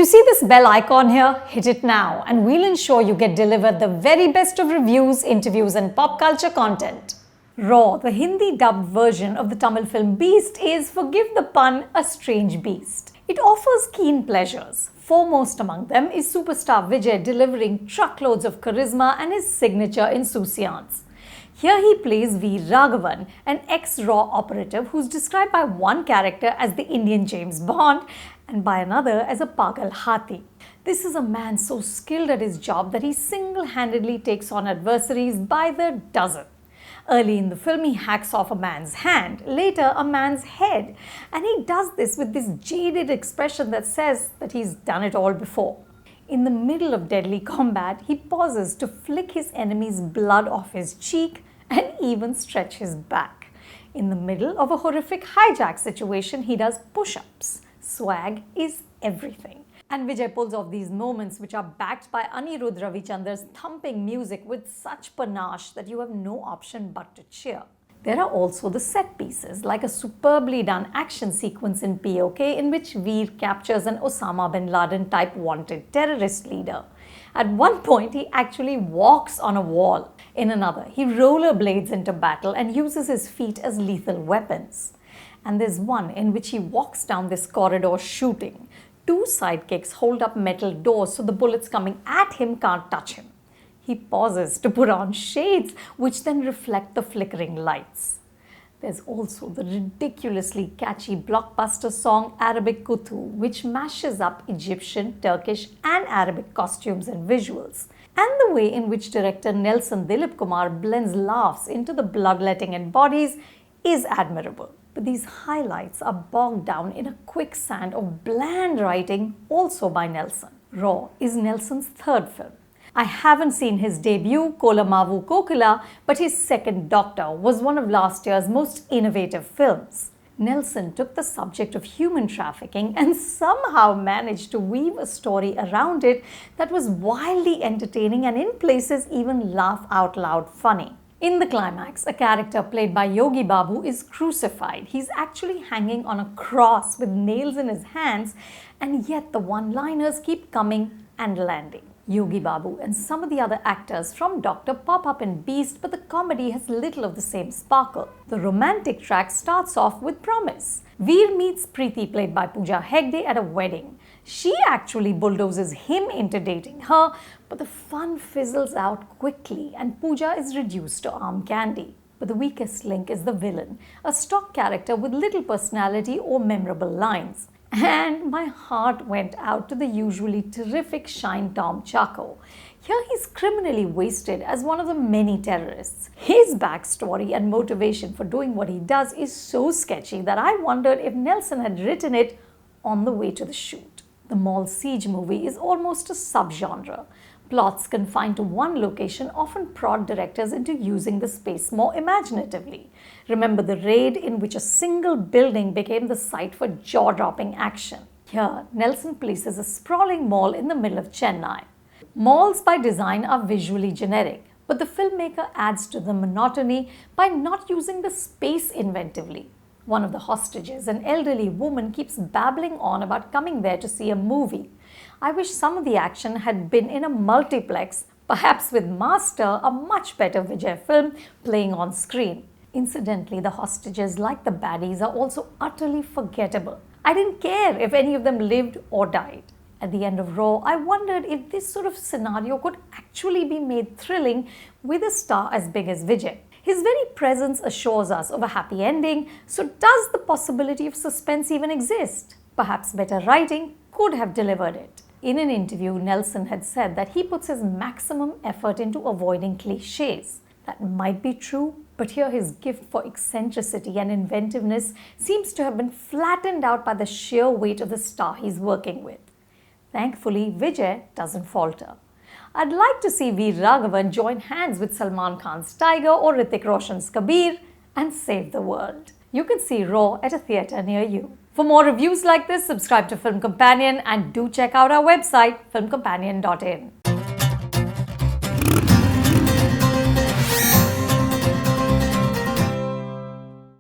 You see this bell icon here? Hit it now and we'll ensure you get delivered the very best of reviews, interviews and pop culture content. Raw, the Hindi dubbed version of the Tamil film Beast, is, forgive the pun, a strange beast. It offers keen pleasures. Foremost among them is superstar Vijay delivering truckloads of charisma and his signature insouciance. Here he plays V. Raghavan, an ex-Raw operative who's described by one character as the Indian James Bond and by another as a Pagal Hathi. This is a man so skilled at his job that he single-handedly takes on adversaries by the dozen. Early in the film, he hacks off a man's hand, later a man's head, and he does this with this jaded expression that says that he's done it all before. In the middle of deadly combat, he pauses to flick his enemy's blood off his cheek and even stretch his back. In the middle of a horrific hijack situation, he does push-ups. Swag is everything. And Vijay pulls off these moments which are backed by Anirudh Ravichandra's thumping music with such panache that you have no option but to cheer. There are also the set pieces, like a superbly done action sequence in POK in which Veer captures an Osama bin Laden type wanted terrorist leader. At one point, he actually walks on a wall. In another, he rollerblades into battle and uses his feet as lethal weapons. And there's one in which he walks down this corridor shooting. Two sidekicks hold up metal doors so the bullets coming at him can't touch him. He pauses to put on shades which then reflect the flickering lights. There's also the ridiculously catchy blockbuster song Arabic Kuthu, which mashes up Egyptian, Turkish and Arabic costumes and visuals. And the way in which director Nelson Dilip Kumar blends laughs into the bloodletting and bodies is admirable. But these highlights are bogged down in a quicksand of bland writing, also by Nelson. Raw is Nelson's third film. I haven't seen his debut, Kolamavu Kokila, but his second Doctor was one of last year's most innovative films. Nelson took the subject of human trafficking and somehow managed to weave a story around it that was wildly entertaining and in places even laugh out loud funny. In the climax, a character played by Yogi Babu is crucified. He's actually hanging on a cross with nails in his hands, and yet the one-liners keep coming and landing. Yogi Babu and some of the other actors from Doctor pop up in Beast, but the comedy has little of the same sparkle. The romantic track starts off with promise. Veer meets Preeti, played by Pooja Hegde, at a wedding. She actually bulldozes him into dating her, but the fun fizzles out quickly and Pooja is reduced to arm candy. But the weakest link is the villain, a stock character with little personality or memorable lines. And my heart went out to the usually terrific Shine Tom Chacko. Here he's criminally wasted as one of the many terrorists. His backstory and motivation for doing what he does is so sketchy that I wondered if Nelson had written it on the way to the shoot. The mall siege movie is almost a subgenre. Plots confined to one location often prod directors into using the space more imaginatively. Remember the Raid, in which a single building became the site for jaw-dropping action. Here, Nelson places a sprawling mall in the middle of Chennai. Malls by design are visually generic, but the filmmaker adds to the monotony by not using the space inventively. One of the hostages, an elderly woman, keeps babbling on about coming there to see a movie. I wish some of the action had been in a multiplex, perhaps with Master, a much better Vijay film, playing on screen. Incidentally, the hostages, like the baddies, are also utterly forgettable. I didn't care if any of them lived or died. At the end of Raw, I wondered if this sort of scenario could actually be made thrilling with a star as big as Vijay. His very presence assures us of a happy ending, so does the possibility of suspense even exist? Perhaps better writing could have delivered it. In an interview, Nelson had said that he puts his maximum effort into avoiding cliches. That might be true, but here his gift for eccentricity and inventiveness seems to have been flattened out by the sheer weight of the star he's working with. Thankfully, Vijay doesn't falter. I'd like to see Veer Raghavan join hands with Salman Khan's Tiger or Hrithik Roshan's Kabir and save the world. You can see Raw at a theatre near you. For more reviews like this, subscribe to Film Companion and do check out our website, filmcompanion.in.